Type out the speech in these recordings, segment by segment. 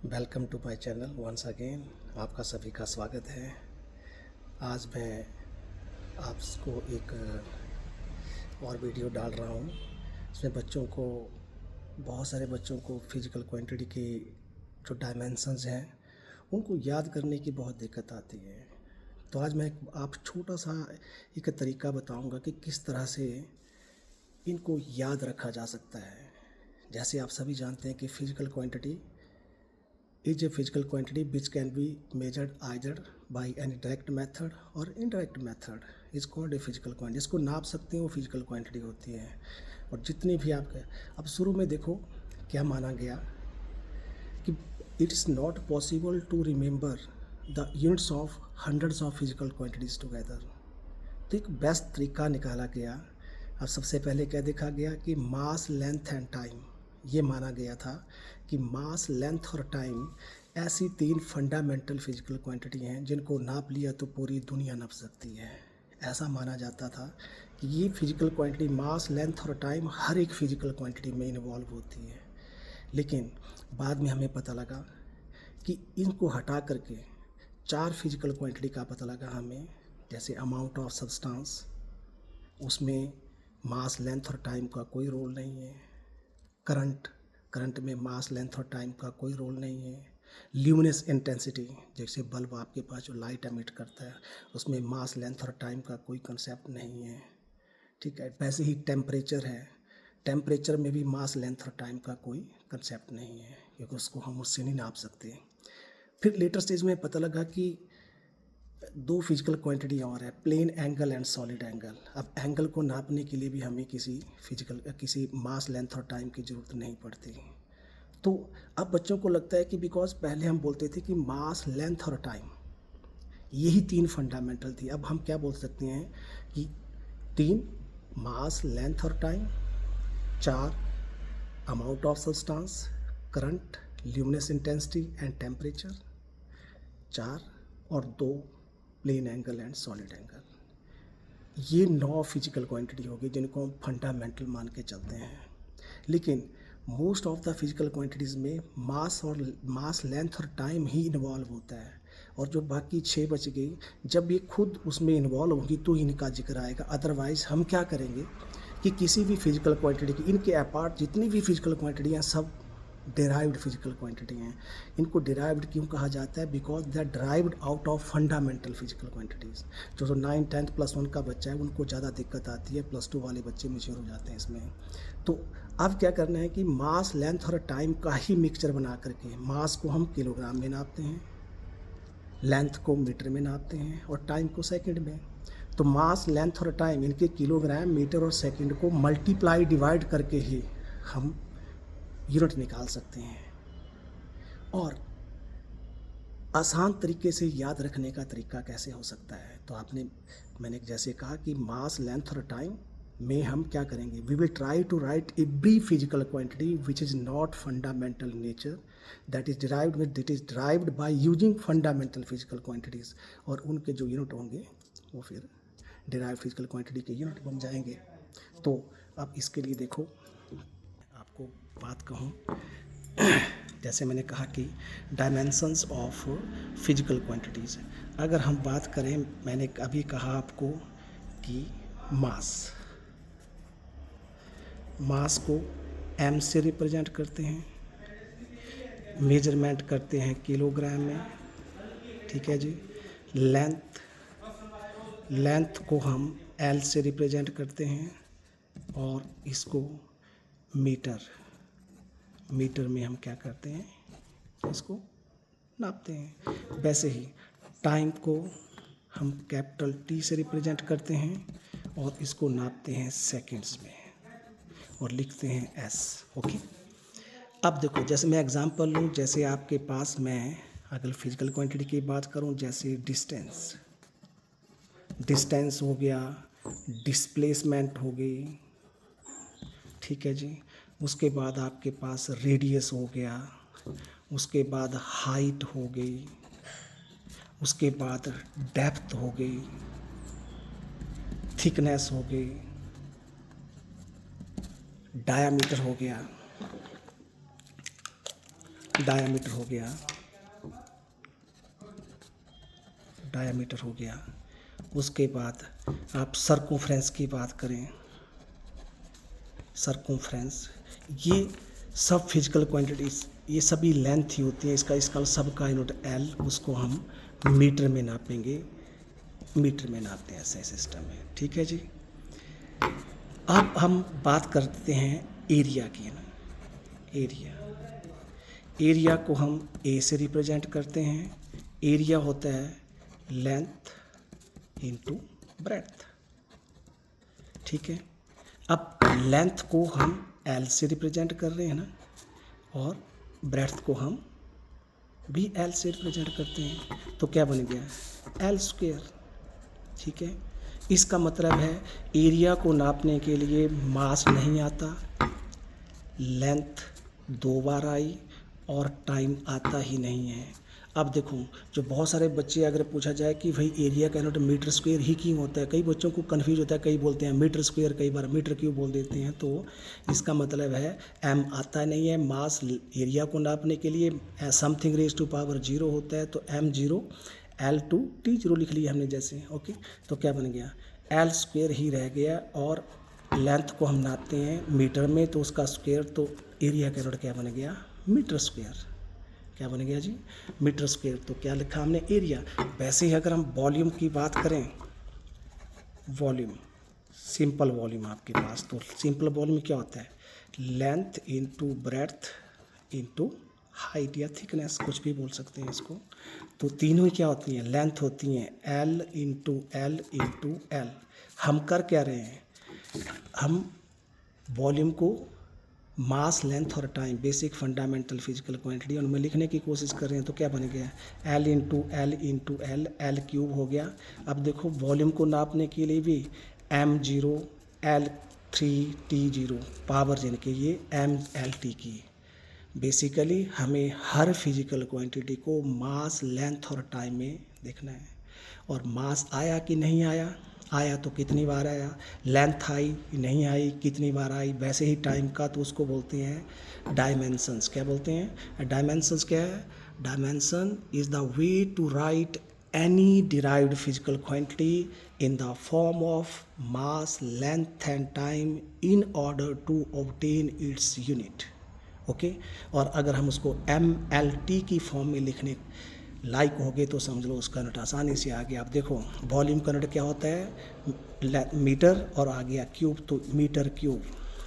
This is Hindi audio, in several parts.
Welcome to my channel once again. आपका सभी का स्वागत है। आज मैं आपको एक और वीडियो डाल रहा हूँ। इसमें बहुत सारे बच्चों को फिज़िकल क्वांटिटी के जो डायमेंशंस हैं उनको याद करने की बहुत दिक्कत आती है। तो आज मैं आप छोटा सा एक तरीका बताऊँगा कि किस तरह से इनको याद रखा जा सकता है। जैसे आप सभी जानते हैं कि physical quantity is a physical quantity which can be measured either by any direct method or indirect method is called a physical quantity। इसको नाप सकते हैं, वो फिजिकल क्वांटिटी होती है। और जितनी भी आपके अब शुरू में देखो क्या माना गया कि it is not possible to remember the units of hundreds of physical quantities together. तो एक बेस्ट तरीका निकाला गया। अब सबसे पहले क्या देखा गया कि मास, लेंथ एंड टाइम, ये माना गया था कि मास, लेंथ और टाइम ऐसी तीन फंडामेंटल फिजिकल क्वांटिटी हैं जिनको नाप लिया तो पूरी दुनिया नाप सकती है। ऐसा माना जाता था कि ये फिजिकल क्वांटिटी मास, लेंथ और टाइम हर एक फिजिकल क्वांटिटी में इन्वॉल्व होती है। लेकिन बाद में हमें पता लगा कि इनको हटा करके चार फिजिकल क्वांटिटी का पता लगा हमें। जैसे अमाउंट ऑफ सब्सटेंस, उसमें मास, लेंथ और टाइम का कोई रोल नहीं है। करंट में मास, लेंथ और टाइम का कोई रोल नहीं है। ल्यूमिनस इंटेंसिटी, जैसे बल्ब आपके पास जो लाइट एमिट करता है उसमें मास, लेंथ और टाइम का कोई कंसेप्ट नहीं है। ठीक है, वैसे ही टेम्परेचर है, टेम्परेचर में भी मास, लेंथ और टाइम का कोई कंसेप्ट नहीं है क्योंकि उसको हम उससे नहीं नाप सकते। फिर लेटर स्टेज में पता लगा कि दो फिजिकल क्वांटिटी और है, plane angle and solid angle. अब एंगल को नापने के लिए भी हमें किसी मास, लेंथ और टाइम की ज़रूरत नहीं पड़ती। तो अब बच्चों को लगता है कि बिकॉज पहले हम बोलते थे कि मास, लेंथ और टाइम यही तीन फंडामेंटल थी, अब हम क्या बोल सकते हैं कि तीन मास, लेंथ और टाइम, चार amount of substance, current, luminous intensity and temperature, चार, और दो plane angle and solid angle. ये 9 फिजिकल क्वांटिटी होगी जिनको हम फंडामेंटल मान के चलते हैं। लेकिन most of the physical quantities में मास, लेंथ और टाइम ही इन्वॉल्व होता है, और जो बाकी 6 बच गई, जब ये खुद उसमें इन्वॉल्व होगी तो इनका जिक्र आएगा। अदरवाइज़ हम क्या करेंगे कि किसी भी फिजिकल क्वांटिटी की, इनके अपार्ट जितनी भी फिजिकल क्वांटिटी हैं सब डिराइव्ड फिजिकल क्वांटिटी हैं। इनको डिराइव्ड क्यों कहा जाता है? Because they are derived out of fundamental physical quantities. जो 9, 10 +1 का बच्चा है उनको ज़्यादा दिक्कत आती है, +2 वाले बच्चे मैच्योर हो जाते हैं इसमें। तो अब क्या करना है कि मास, लेंथ और टाइम का ही मिक्सचर बना करके, मास को हम किलोग्राम में नापते हैं, लेंथ को मीटर में नापते हैं और टाइम को सेकंड में। तो मास, लेंथ और टाइम इनके किलोग्राम, मीटर और सेकंड को मल्टीप्लाई, डिवाइड करके ही हम यूनिट निकाल सकते हैं। और आसान तरीके से याद रखने का तरीका कैसे हो सकता है? तो मैंने जैसे कहा कि मास, लेंथ और टाइम में हम क्या करेंगे, we will try to write every physical quantity which is not fundamental nature, that is derived by using fundamental physical quantities. और उनके जो यूनिट होंगे वो फिर डिराइव्ड फिजिकल क्वांटिटी के यूनिट बन जाएंगे। तो अब इसके लिए देखो, आपको बात कहूँ, जैसे मैंने कहा कि डायमेंशंस ऑफ फिजिकल क्वांटिटीज़, अगर हम बात करें, मैंने अभी कहा आपको कि मास को m से रिप्रेजेंट करते हैं, मेजरमेंट करते हैं किलोग्राम में। ठीक है जी। लेंथ को हम L से रिप्रेजेंट करते हैं और इसको मीटर में हम क्या करते हैं, इसको नापते हैं। वैसे ही टाइम को हम कैपिटल T से रिप्रेजेंट करते हैं और इसको नापते हैं सेकंड्स में और लिखते हैं S। ओके। अब देखो, जैसे मैं एग्जांपल लूँ, जैसे आपके पास मैं अगर फिजिकल क्वांटिटी की बात करूँ, जैसे डिस्टेंस हो गया, डिस्प्लेसमेंट हो गई, ठीक है जी। उसके बाद आपके पास रेडियस हो गया, उसके बाद हाइट हो गई, उसके बाद डेप्थ हो गई, थिकनेस हो गई, डायामीटर हो गया, डायामीटर हो गया, डायामीटर हो गया। उसके बाद आप सर्कमफ्रेंस की बात करें, सर्कमफ्रेंस, ये सब फिजिकल क्वांटिटीज, ये सभी लेंथ ही होती है। इसका सबका यूनिट एल, उसको हम मीटर में नापेंगे, मीटर में नापते हैं, ऐसा सिस्टम है। ठीक है जी। अब हम बात करते हैं एरिया की ना। एरिया को हम ए से रिप्रेजेंट करते हैं। एरिया होता है लेंथ इंटू ब्रेड्थ। ठीक है। अब लेंथ को हम एल से रिप्रेजेंट कर रहे हैं ना, और ब्रेड्थ को हम भी एल से रिप्रेजेंट करते हैं, तो क्या बन गया एल स्क्वायर। ठीक है। इसका मतलब है एरिया को नापने के लिए मास नहीं आता, लेंथ 2 बार आई और टाइम आता ही नहीं है। अब देखो, जो बहुत सारे बच्चे, अगर पूछा जाए कि भाई एरिया का यूनिट मीटर स्क्वायर ही क्यों होता है, कई बच्चों को कन्फ्यूज होता है, कई बोलते हैं मीटर स्क्वायर, कई बार मीटर क्यूब बोल देते हैं। तो इसका मतलब है एम आता नहीं है, मास एरिया को नापने के लिए समथिंग रेज टू पावर 0 होता है, तो m0 L2 T0 लिख लिया हमने जैसे। ओके, तो क्या बन गया एल स्क्वायर ही रह गया, और लेंथ को हम नापते हैं मीटर में, तो उसका स्क्वायर, तो एरिया का यूनिट क्या बन गया मीटर स्क्वायर। क्या बन गया जी मीटर स्क्वायर। तो क्या लिखा हमने एरिया। वैसे ही अगर हम वॉल्यूम की बात करें, वॉल्यूम, सिंपल वॉल्यूम आपके पास, तो सिंपल वॉल्यूम क्या होता है length into breadth into height या थिकनेस, कुछ भी बोल सकते हैं इसको। तो तीनों ही क्या होती हैं लेंथ होती हैं L into L into L. हम कर क्या रहे हैं, हम वॉल्यूम को मास, लेंथ और time, basic fundamental physical quantity, उनमें लिखने की कोशिश कर रहे हैं। तो क्या बन गया L into L into L, L cube हो गया। अब देखो वॉल्यूम को नापने के लिए भी m0 L3 T0 पावर जिनके ये MLT की। बेसिकली हमें हर फिजिकल क्वांटिटी को मास, लेंथ और टाइम में देखना है। और मास आया कि नहीं आया, आया तो कितनी बार आया, लेंथ आई नहीं आई कितनी बार आई। वैसे ही टाइम का, तो उसको बोलते हैं डायमेंशंस। क्या बोलते हैं डायमेंशंस। क्या है dimension is the way to write any derived physical quantity in the form of mass, length and time in order to obtain its unit. Okay और अगर हम उसको MLT की फॉर्म में लिखने लाइक हो गए तो समझ लो उसका यूनिट आसानी से आ गया। आप देखो वॉल्यूम का यूनिट क्या होता है मीटर, और आ गया क्यूब, तो मीटर क्यूब।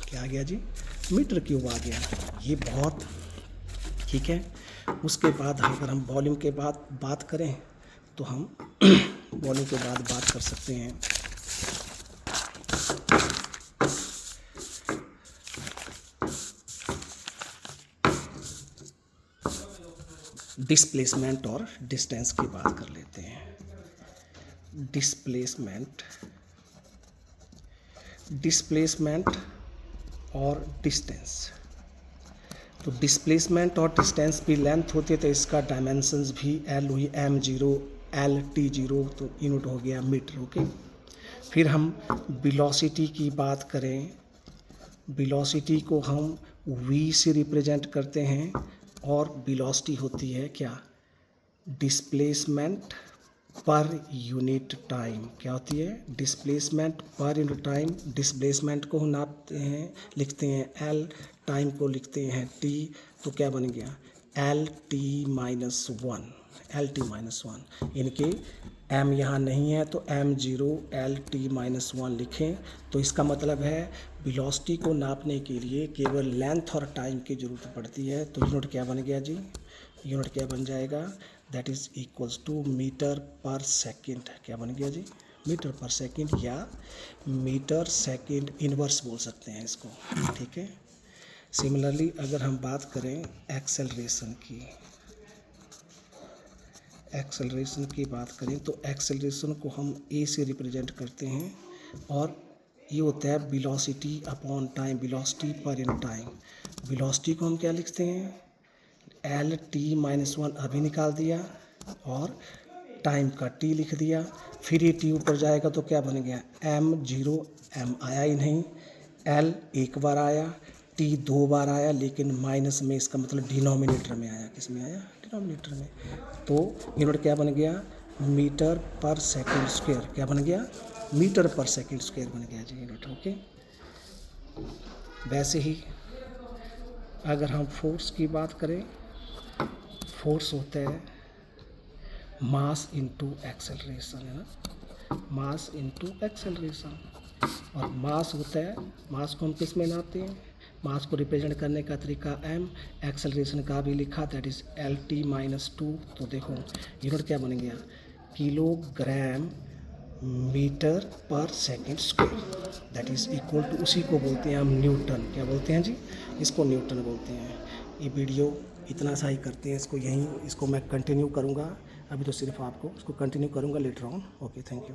क्या आ गया जी मीटर क्यूब आ गया। ये बहुत ठीक है। उसके बाद अगर हम वॉल्यूम के बाद बात करें, तो हम वॉल्यूम के बाद बात कर सकते हैं डिस्प्लेसमेंट और डिस्टेंस की बात कर लेते हैं। डिस्प्लेसमेंट और डिस्टेंस। तो डिस्प्लेसमेंट और डिस्टेंस भी लेंथ होती है, तो इसका डायमेंशंस भी एल हुई m0 L/T0, तो यूनिट हो गया मीटर। ओके, फिर हम वेलोसिटी की बात करें, वेलोसिटी को हम v से रिप्रेजेंट करते हैं, और वेलोसिटी होती है क्या डिस्प्लेसमेंट पर यूनिट टाइम। क्या होती है displacement per unit time. Displacement को हम नापते हैं, लिखते हैं L, टाइम को लिखते हैं T, तो क्या बन गया LT-1, LT-1। इनके m यहाँ नहीं है, तो m0 LT-1 लिखें। तो इसका मतलब है वेलोसिटी को नापने के लिए केवल लेंथ और टाइम की ज़रूरत पड़ती है। तो यूनिट क्या बन गया जी, यूनिट क्या बन जाएगा, that is equals to metre per second. क्या बन गया जी मीटर पर सेकेंड, या मीटर सेकेंड इनवर्स बोल सकते हैं इसको। ठीक है। सिमिलरली अगर हम बात करें एक्सेलरेशन की बात करें, तो एक्सेलरेशन को हम ए से रिप्रेजेंट करते हैं, और ये होता है वेलोसिटी अपॉन टाइम, वेलोसिटी पर इन टाइम। वेलोसिटी को हम क्या लिखते हैं LT-1 अभी निकाल दिया, और टाइम का T लिख दिया। फिर ये T ऊपर जाएगा तो क्या बन गया m0, m आया ही नहीं, L एक बार आया, टी 2 बार आया, लेकिन माइनस में इसका मतलब डिनोमिनेटर में आया। किस में आया? डिनोमिनेटर में। तो यूनिट क्या बन गया? Metre per second square. क्या बन गया? मीटर पर सेकंड स्क्वायर बन गया जी यूनिट। ओके। वैसे ही अगर हम फोर्स की बात करें, फोर्स होता है मास इनटू एक्सेलरेशन, है ना, मास इनटू एक्सेलरेशन। और मास होता है, मास को हम किस में नापते हैं? मास को रिप्रेजेंट करने का तरीका m, एक्सेलरेशन का भी लिखा, दैट इज LT-2। तो देखो यूनिट क्या बन गया? Kilogram metre per second square, that is equal to, उसी को बोलते हैं हम न्यूटन। क्या बोलते हैं जी? इसको न्यूटन बोलते हैं। ये वीडियो इतना सा ही करते हैं, इसको मैं कंटिन्यू करूँगा। अभी तो सिर्फ आपको इसको कंटिन्यू करूँगा later on. Okay, thank you.